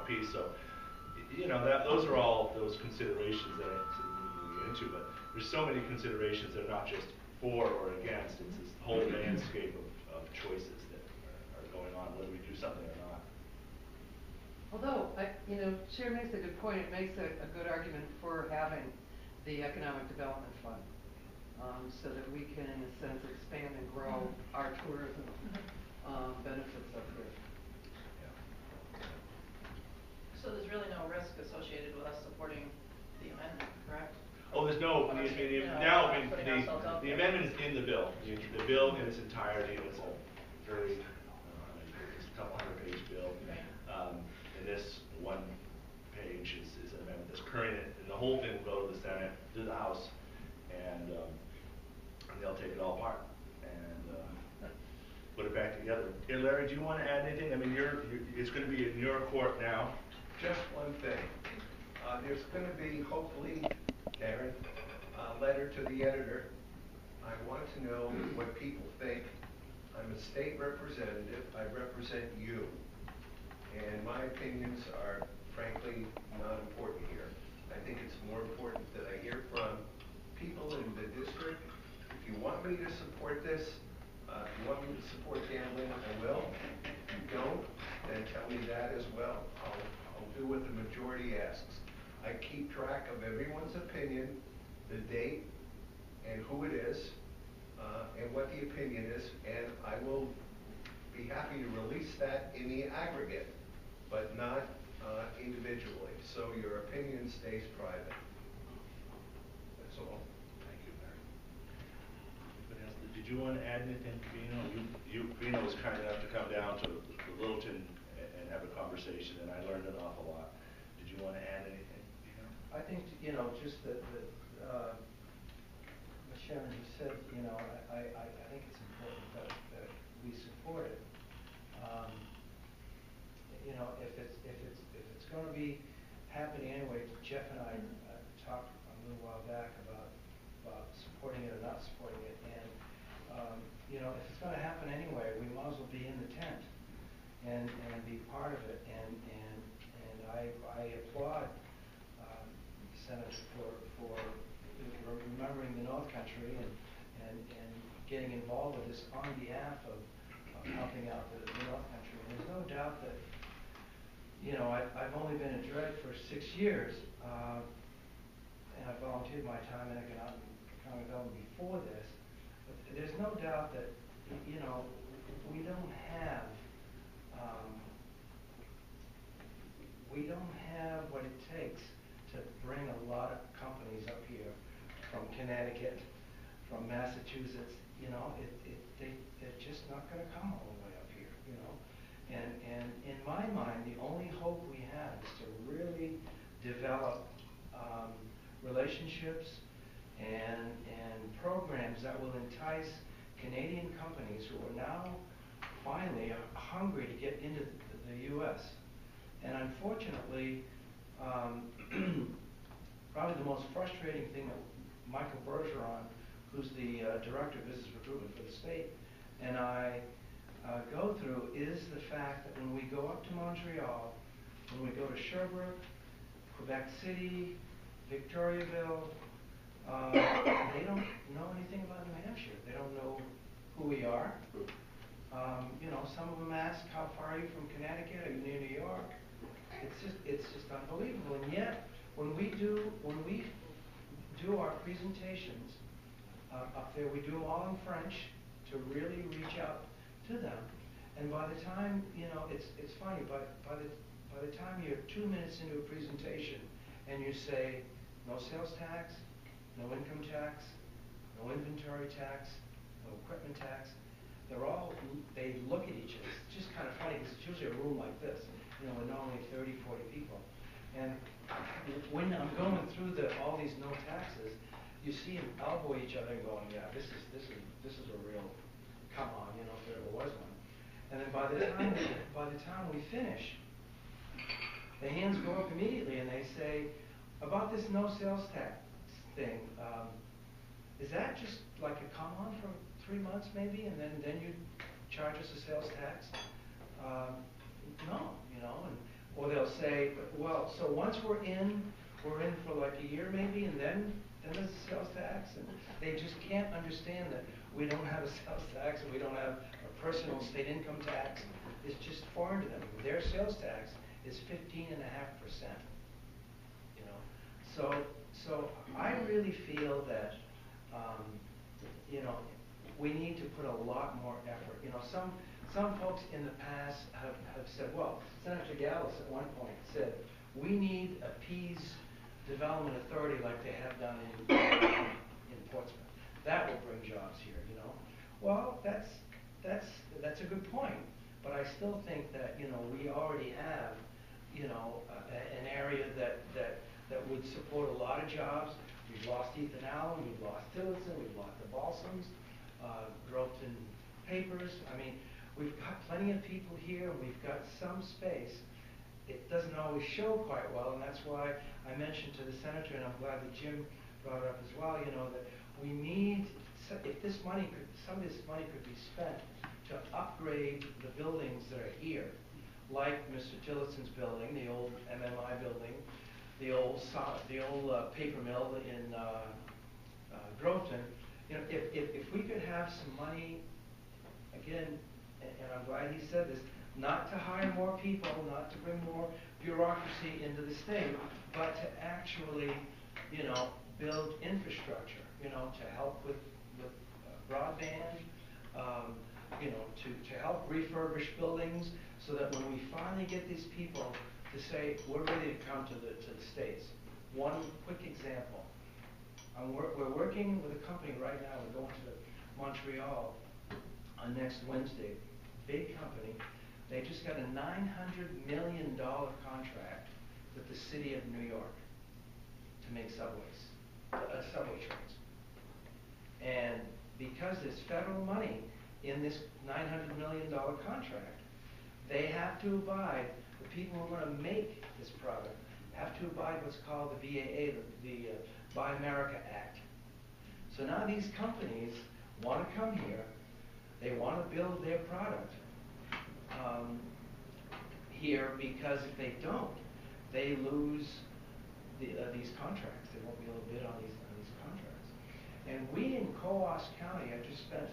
piece. So, you know, those are all those considerations that I get into, but there's so many considerations that are not just for or against. It's this whole landscape of choices that are going on, whether we do something or not. Although, you know, Chair makes a good point. It makes a good argument for having the Economic Development Fund, so that we can, in a sense, expand and grow our tourism benefits up here. So there's really no risk associated with us supporting the amendment, correct? Oh, there's no, the amendment is in the bill. The bill in its entirety, and it's a very, it's a couple hundred page bill. Right. And this one page is an amendment that's current, and the whole thing will go to the Senate, to the House, and they'll take it all apart and put it back together. Hey, Larry, do you want to add anything? I mean, it's going to be in your court now. Just one thing. There's going to be, hopefully, Karen, a letter to the editor. I want to know what people think. I'm a state representative. I represent you. And my opinions are, frankly, not important here. I think it's more important that I hear from people in the district. If you want me to support this, if you want me to support gambling, I will. If you don't, then tell me that as well. I'll do what the majority asks. I keep track of everyone's opinion, the date, and who it is, and what the opinion is, and I will be happy to release that in the aggregate, but not individually. So your opinion stays private. That's all. Thank you, Larry. Anybody else? Did you want to add anything, Vino? Vino was kind enough to come down to Littleton and have a conversation, and I learned an awful lot. Did you want to add anything? I think, you know, just that what Sharon just said, you know, I think it's important that we support it. You know, if it's going to be happening anyway, Jeff and I talked a little while back about supporting it or not supporting it, and you know, if it's going to happen anyway, we might as well be in the tent and be part of it. And I applaud Senator for remembering the North Country and getting involved with this on behalf of helping out the North Country. And there's no doubt that, you know, I've only been at Dred for 6 years, and I volunteered my time in economic development before this. But there's no doubt that, you know, we don't have what it takes to bring a lot of companies up here from Connecticut, from Massachusetts. You know, they're just not going to come all the way up here, you know. And in my mind, the only hope we have is to really develop relationships and programs that will entice Canadian companies who are now finally hungry to get into the U.S. And unfortunately, probably the most frustrating thing that Michael Bergeron, who's the Director of Business Recruitment for the state, and I go through is the fact that when we go up to Montreal, when we go to Sherbrooke, Quebec City, Victoriaville, they don't know anything about New Hampshire. They don't know who we are. You know, some of them ask, how far are you from Connecticut? Are you near New York? It's just unbelievable. And yet, when we do our presentations up there, we do them all in French to really reach out to them. And by the time, you know, it's funny, but by the time you're 2 minutes into a presentation and you say no sales tax, no income tax, no inventory tax, no equipment tax, they look at each other. It's just kind of funny because it's usually a room like this, you know, with normally 30, 40 people. And when I'm going through all these no taxes, you see them elbow each other and going, yeah, this is a real come on, you know, if there ever was one. And then by the time we finish, the hands go up immediately and they say, about this no sales tax thing, is that just like a come on for 3 months maybe, and then you charge us a sales tax? No, you know, and Or they'll say, well, so once we're in for like a year maybe, and then there's a sales tax, and they just can't understand that we don't have a sales tax and we don't have a personal state income tax. It's just foreign to them. Their sales tax is 15.5%. You know, so I really feel that you know, we need to put a lot more effort. You know, some folks in the past have said, well, Senator Gallus at one point said, we need a Peace Development Authority like they have done in Portsmouth. That will bring jobs here, you know. Well, that's a good point, but I still think that, you know, we already have, you know, an area that would support a lot of jobs. We've lost Ethan Allen, we've lost Tillotson, we've lost the Balsams, Groveton Papers. I mean, we've got plenty of people here, and we've got some space. It doesn't always show quite well, and that's why I mentioned to the senator, and I'm glad that Jim brought it up as well, you know, that we need, if this money could, some of this money could be spent to upgrade the buildings that are here, like Mr. Tillotson's building, the old MMI building, the old paper mill in Groveton. You know, if we could have some money, again, and I'm glad he said this, not to hire more people, not to bring more bureaucracy into the state, but to actually, you know, build infrastructure, you know, to help with broadband, you know, to help refurbish buildings, so that when we finally get these people to say, we're ready to come to the States. One quick example. We're working with a company right now. We're going to Montreal on next Wednesday. Big company. They just got a $900 million contract with the city of New York to make subway trains. And because there's federal money in this $900 million contract, they have to abide, the people who are going to make this product have to abide what's called the BAA, the Buy America Act. So now these companies want to come here, they want to build their product here, because if they don't, they lose these contracts. They won't be able to bid on these contracts. And we in Coos County, I just spent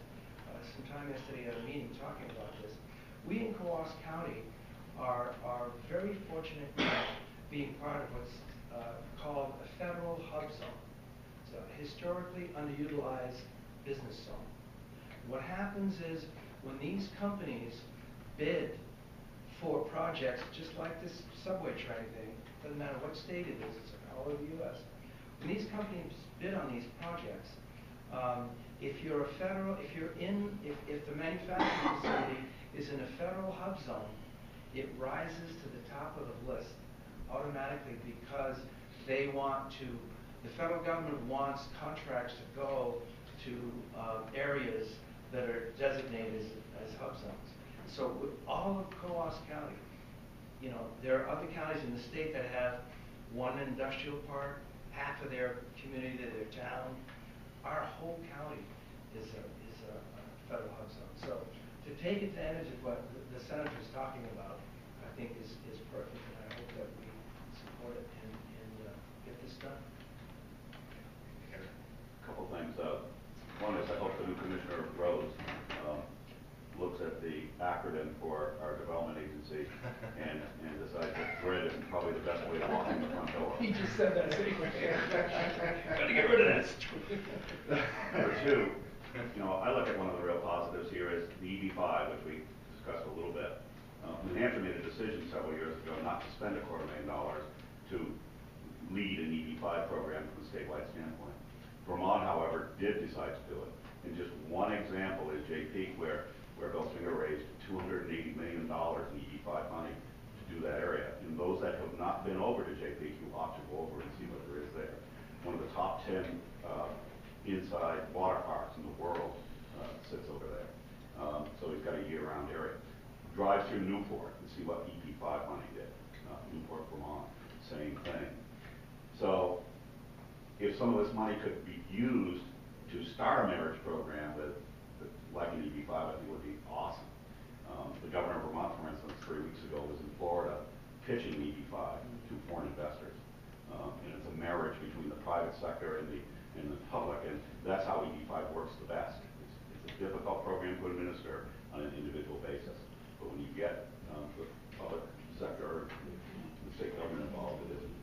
some time yesterday at a meeting talking about this. We in Coos County are very fortunate in being part of what's called a federal hub zone. It's a historically underutilized business zone. What happens is when these companies bid for projects just like this subway train thing, doesn't matter what state it is, it's all over the U.S. When these companies bid on these projects, if the manufacturing facility is in a federal hub zone, it rises to the top of the list automatically, because the federal government wants contracts to go to areas that are designated as hub zones. So with all of Coos County, you know, there are other counties in the state that have one industrial park, half of their community, their town. Our whole county is a federal hub zone. So to take advantage of what the senator is talking about, I think is perfect, and I hope that we support it and get this done. A couple things. One is I hope the new Commissioner Rose looks at the acronym for our development agency and decides that Dred is probably the best way to walk in the front door. He just said that. Gotta get rid of this. Number two, you know, I look at one of the real positives here is the EB-5, which we discussed a little bit. New Hampshire made a decision several years ago not to spend $250,000 to lead an EB-5 program from a statewide standpoint. Vermont, however, did decide to do it. And just one example is Jay Peak, where Bill Singer raised $280 million in EB-5 money to do that area. And those that have not been over to Jay Peak, you ought to go over and see what there is there. One of the top 10 inside water parks in the world sits over there. So he's got a year-round area. Drive through Newport and see what EB-5 money did. Newport, Vermont, same thing. So if some of this money could be used to start a marriage program that like an EB-5, I think would be awesome. The governor of Vermont, for instance, 3 weeks ago was in Florida pitching EB-5 to foreign investors. And it's a marriage between the private sector and the public, and that's how EB-5 works the best. It's a difficult program to administer on an individual basis, but when you get the public sector, the state government involved, it isn't.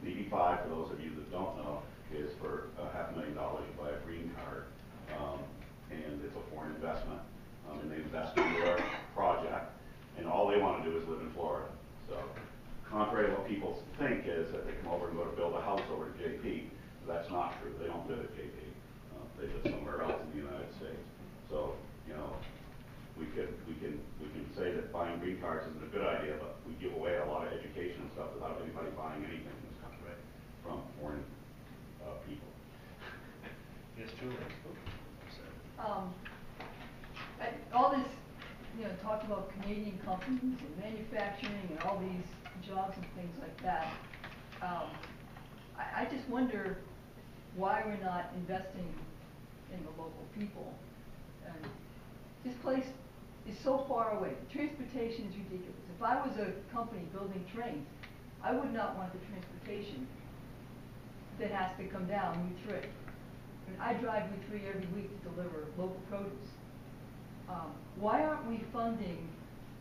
The EB-5, for those of you that don't know, is for $500,000 you buy a green card, and it's a foreign investment, and they invest in your project, and all they want to do is live in Florida. So, contrary to what people think is that they come over and go to build a house over to JP, that's not true. They don't live at JP. They live somewhere else in the United States. So, you know, we can say that buying green cards isn't a good idea, but we give away a lot of education and stuff without anybody buying anything in this country from foreign people. Yes, Julie. All this, talk about Canadian companies and manufacturing and all these jobs and things like that. I just wonder why we're not investing in the local people. And this place is so far away. Transportation is ridiculous. If I was a company building trains, I would not want the transportation that has to come down Route 3. I mean, I drive Route 3 every week to deliver local produce. Why aren't we funding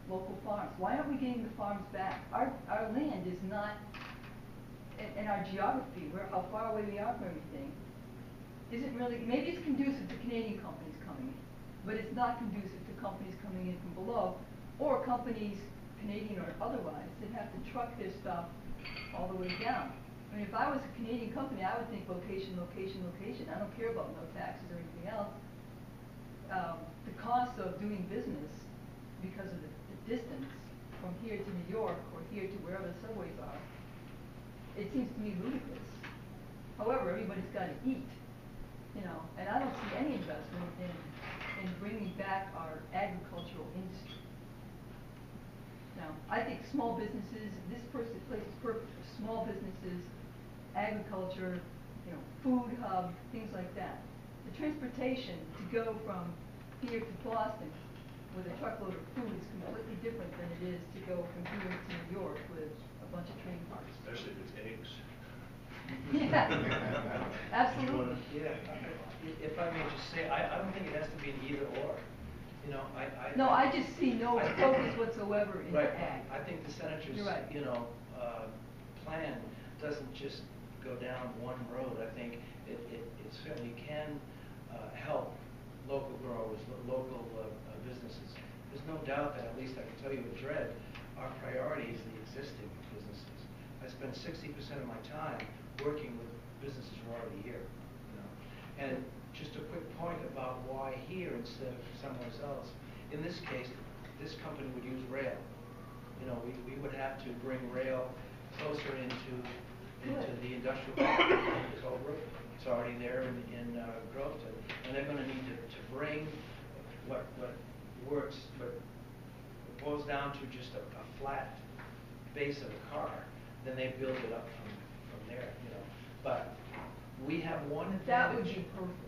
local farms? Why aren't we getting the farms back? Our land is not, and our geography, how far away we are from everything, isn't really, maybe it's conducive to Canadian companies coming in, but it's not conducive to companies coming in from below, or companies, Canadian or otherwise, that have to truck their stuff all the way down. I mean, if I was a Canadian company, I would think location, location, location. I don't care about no taxes or anything else. The cost of doing business because of the distance from here to New York or here to wherever the subways are, it seems to me ludicrous. However, everybody's got to eat, and I don't see any investment in bringing back our agricultural industry. Now, I think small businesses, this place is perfect for small businesses, agriculture, food hub, things like that. The transportation to go from here to Boston with a truckload of food is completely different than it is to go from here to New York with a bunch of train cars. Especially if it's eggs. Yeah, absolutely. Yeah, if I may just say, I don't think it has to be an either or. No, I just see no focus whatsoever in Right. ag. I think the senator's, You're right. Plan doesn't just go down one road. I think it certainly can help local growers, local businesses. There's no doubt that, at least I can tell you with Dred, our priority is the existing businesses. I spend 60% of my time working with businesses who are already here. And just a quick point about why here instead of somewhere else. In this case, this company would use rail. We would have to bring rail closer into the industrial park in Cobra. It's already there in Groveton, and they're going to need to bring what works, but it boils down to just a flat base of a car. Then they build it up from there. But we have one advantage. That would be perfect.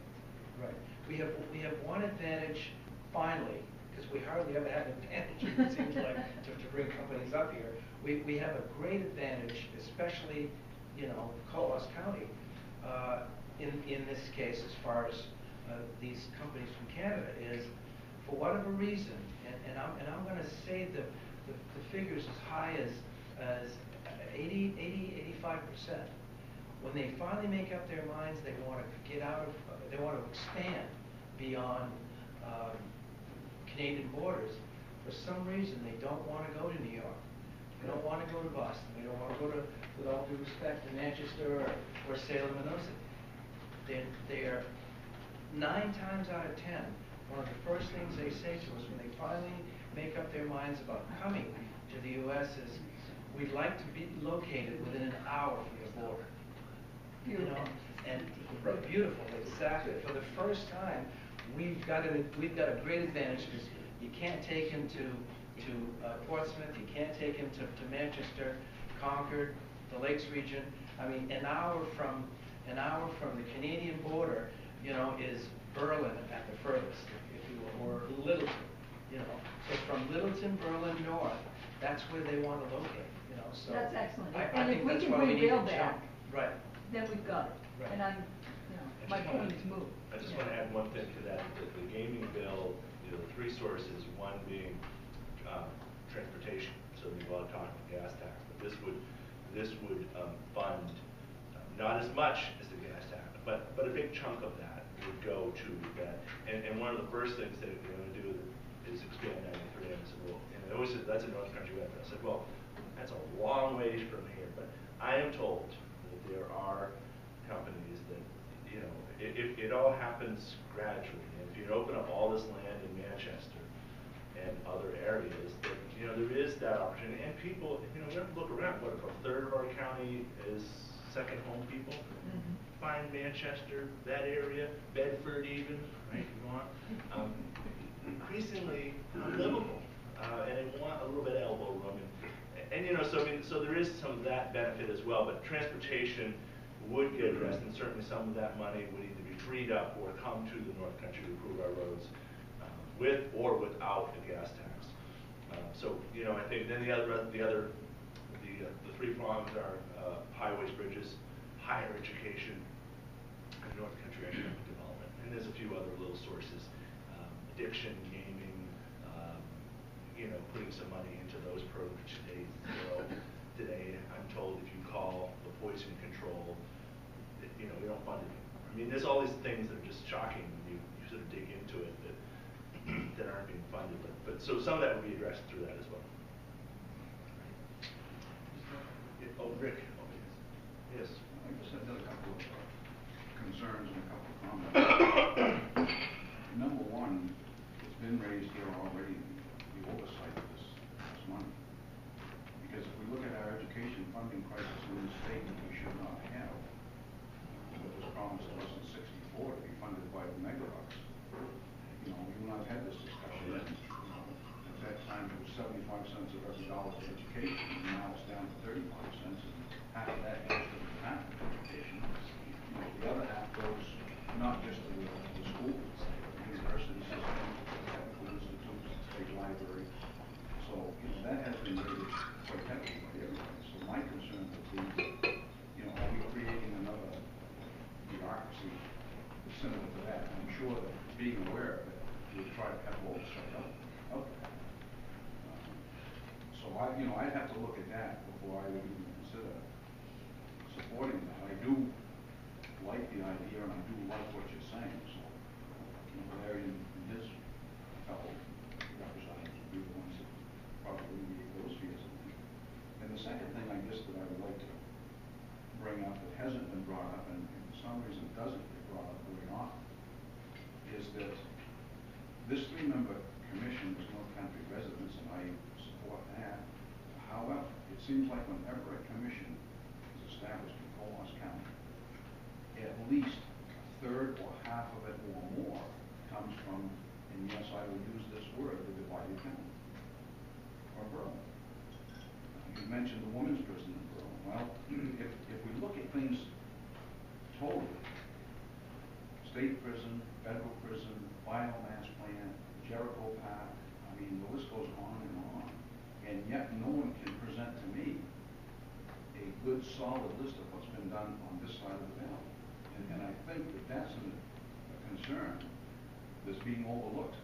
Right. We have one advantage finally, because we hardly ever have advantages, it seems like, to bring companies up here. We have a great advantage, especially, Colorado County, in this case, as far as these companies from Canada, is for whatever reason, and I'm going to say the figures as high as 85%. When they finally make up their minds, they want to expand beyond Canadian borders. For some reason, they don't want to go to New York. They don't want to go to Boston. They don't want to go to, with all due respect, to Manchester or Salem and those things. They're 9 times out of 10, one of the first things they say to us when they finally make up their minds about coming to the U.S. is, we'd like to be located within an hour from the border. Beautiful. And beautiful, exactly. For the first time, we've got a great advantage because you can't take him to Portsmouth, you can't take him to Manchester, Concord, the Lakes region. I mean, an hour from the Canadian border, is Berlin at the furthest, if you will, or Littleton. So from Littleton, Berlin north, that's where they want to locate. so. That's excellent. I And if think we that's can why we bring need rail to back, jump. Right. then we've got it. Right. And I'm, my point is moved. I just Yeah. want to add one thing to that, that the gaming bill, the three sources, one being transportation, so we want to talk about gas tax, but this would fund not as much as the gas tax, but a big chunk of that would go to that. And one of the first things that we're going to do is expand 93. And I said, well, and they always said, that's a North Country Way. I said, well, that's a long ways from here, but I am told that there are companies that, you know, it all happens gradually. And if you open up all this land in Manchester and other areas, that, you know, there is that opportunity. And people, you know, we have to look around. What, about a third of our county is second home people? Mhm. Find Manchester, that area, Bedford even, right, you go on. Increasingly unlivable, and they want a little bit of elbow room. And you know, so I mean, so there is some of that benefit as well, but transportation would get addressed, and certainly some of that money would either be freed up or come to the North Country to improve our roads, with or without the gas tax. So, you know, I think then the three prongs are highways, bridges, higher education, and North Country economic development. And there's a few other little sources, addiction, gaming, you know, putting some money into those programs today. Today, I'm told if you call the poison control, you know, we don't fund it anymore. I mean, there's all these things that are just shocking when you sort of dig into it that aren't being funded. But so some of that would be addressed through that as well. Oh, Rick. Oh, yes. I guess I've got a couple of concerns and a couple of comments. Number one, it's been raised here already, the oversight of this money. Because if we look at our education funding crisis in the state that we should not have, what was promised to us in '64 to be funded by the megabucks. You know, you and I've had this discussion. Yeah. You know, at that time, it was 75 cents of every dollar for education, and now it's down to 35 cents, and half of that goes to the Department of Education. You know, the other half goes not just to the schools, the university system, technical institutes, state library. So, you know, that has been rated quite heavily by everybody. So my concern would be, you know, are we creating another bureaucracy similar to that? I'm sure that being aware of it, we'll try to have oversight of that. So I'd have to look at that before I would even consider supporting that. I do like the idea, and I do like what you're saying, so, you know, Larry and his fellow representatives would be the ones that probably meet those fears. And the second thing, I guess, that I would like to bring up that hasn't been brought up, and for some reason doesn't get brought up very often, is that this three-member commission is North Country residents, and I support that. However, it seems like whenever a commission is established in Colas County, at least a third or half of it or more comes from, and yes, I will use this word, the divided county, or Berlin. You mentioned the women's prison in Berlin. Well, if we look at things totally, state prison, federal prison, biomass plant, Jericho Park, I mean, the list goes on, and yet no one can present to me a good, solid list of what's been done on this side of the valley. And I think that that's a concern that's being overlooked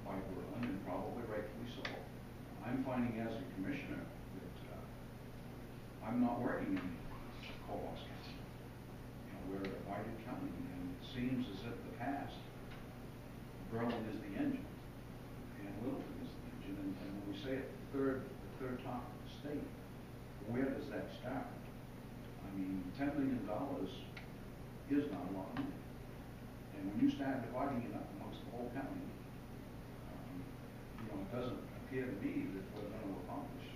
by Berlin, and probably rightfully so. I'm finding as a commissioner that I'm not working in Colas County. You know, we're a divided county, and it seems as if the past, Berlin is the engine, and Littleton is the engine, and when we say it, the third top of the state, where does that start? I mean, $10 million is not a lot of money. And when you start dividing it up amongst the whole county, you know, it doesn't appear to me that we're going to accomplish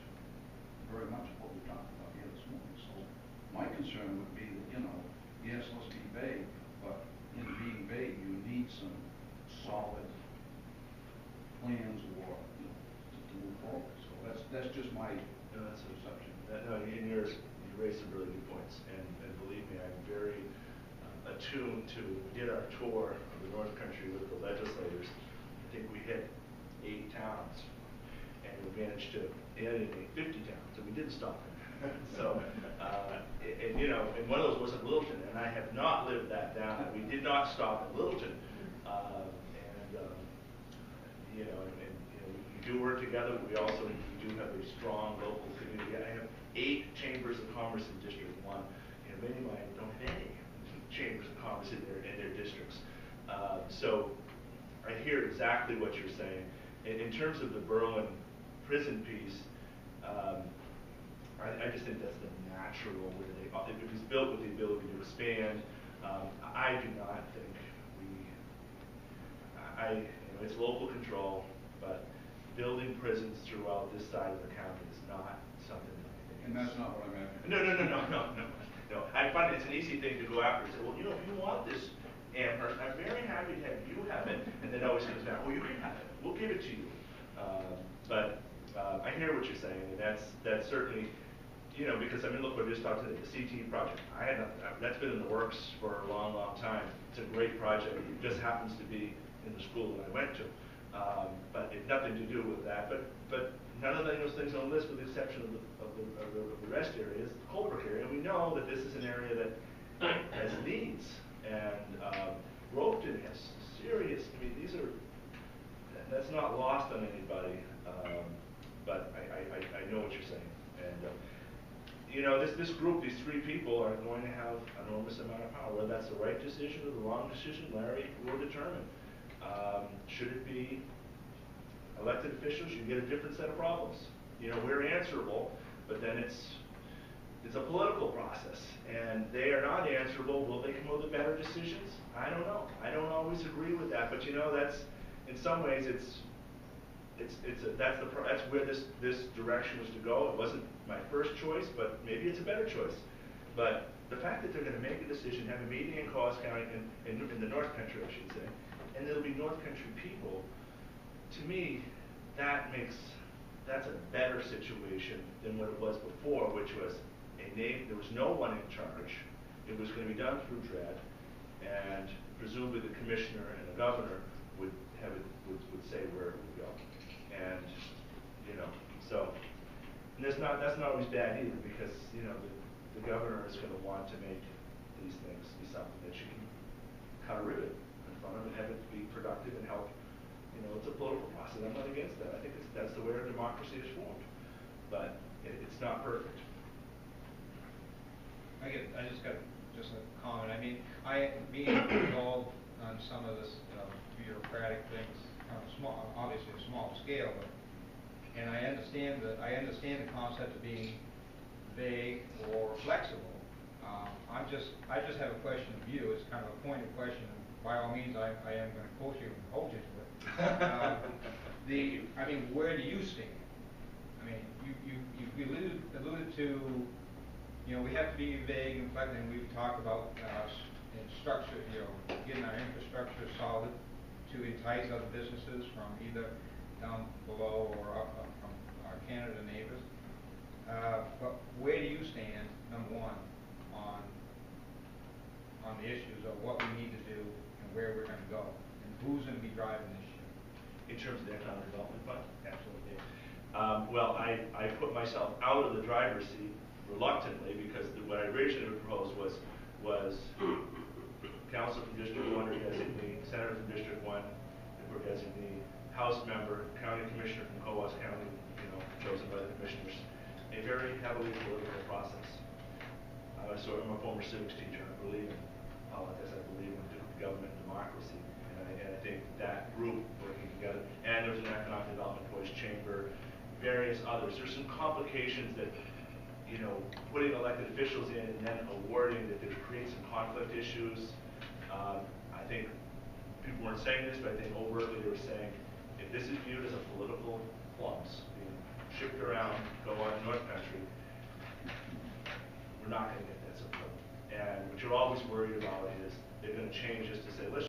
very much of what we talked about here this morning. So my concern would be that, you know, yes, let's be vague, but in being vague, you need some solid plans or, you know, to move forward. So that's just my perception. No, you raised some really good points, and believe me, I'm very attuned to. We did our tour of the North Country with the legislators. I think we hit 8 towns, and we managed to add 50 towns, and we didn't stop there. So, and you know, and one of those was in Littleton, and I have not lived that down. We did not stop in Littleton, you know, and you know, we do work together. But we do have a strong local community. I have 8 chambers of commerce in District 1. You know, many of mine don't have any chambers of commerce in their districts. So I hear exactly what you're saying. In terms of the Berlin prison piece, I just think that's the natural way it was built with the ability to expand. I do not think you know, it's local control, but building prisons throughout this side of the county is not something that I think. And that's not what I meant. No. I find it's an easy thing to go after and say, well, you know, if you want this, Amherst, I'm very happy to have you have it, and then it always comes down, well, you can have it, we'll give it to you. But I hear what you're saying, and that's certainly, you know, because I mean, look what I just talked today, the CT project. That's been in the works for a long, long time. It's a great project. It just happens to be in the school that I went to, but it's nothing to do with that. But none of those things on the list, with the exception of the rest areas, the Colebrook area. And we know that this is an area that has needs, and Ropeton has serious. I mean, that's not lost on anybody. But I know what you're saying, and you know, this group, these 3 people are going to have an enormous amount of power. Whether that's the right decision or the wrong decision, Larry will determine. Should it be elected officials? You get a different set of problems. You know, we're answerable, but then it's a political process, and they are not answerable. Will they come up with better decisions? I don't know. I don't always agree with that, but you know, that's in some ways that's where this direction was to go. It wasn't my first choice, but maybe it's a better choice. But the fact that they're going to make a decision, have a meeting in Coos County, in the North Country, I should say, and there'll be North Country people, to me, that's a better situation than what it was before, which was there was no one in charge. It was going to be done through Dred, and presumably the commissioner and the governor would say where it would go. And you know, so and that's not always bad either, because you know the governor is going to want to make these things be something that you can cut a ribbon in front of and have it be productive and help. You know, it's a political process. I'm not against that. I think that's the way our democracy is formed, but it's not perfect. I just got a comment. I mean, being involved on some of this bureaucratic things, obviously a small scale, and I understand the concept of being vague or flexible. I just have a question of you. It's kind of a pointed question. By all means, I am going to quote you and hold you to it. I mean, where do you stand? I mean, you alluded to, you know, we have to be vague and flexible, and we've talked about structure, you know, getting our infrastructure solid to entice other businesses from either down below or up from our Canada neighbors. But where do you stand, number one, on the issues of what we need to do and where we're going to go, and who's going to be driving this ship? In terms of the Economic Development Fund? Absolutely. Well, I put myself out of the driver's seat reluctantly, because what I originally proposed was Council from District 1 or designee, Senator from District 1 or designee, House member, County Commissioner from Coos County, you know, chosen by the commissioners. A very heavily political process. So I'm a former civics teacher. I believe in politics. I believe in government and democracy. And I think that group working together, and there's an Economic Development Voice Chamber, various others. There's some complications that, you know, putting elected officials in and then awarding that there creates some conflict issues. I think people weren't saying this, but I think overtly they were saying, if this is viewed as a political clubs being shipped around, go on North Country, we're not going to get that support. And what you're always worried about is they're going to change this to say, let's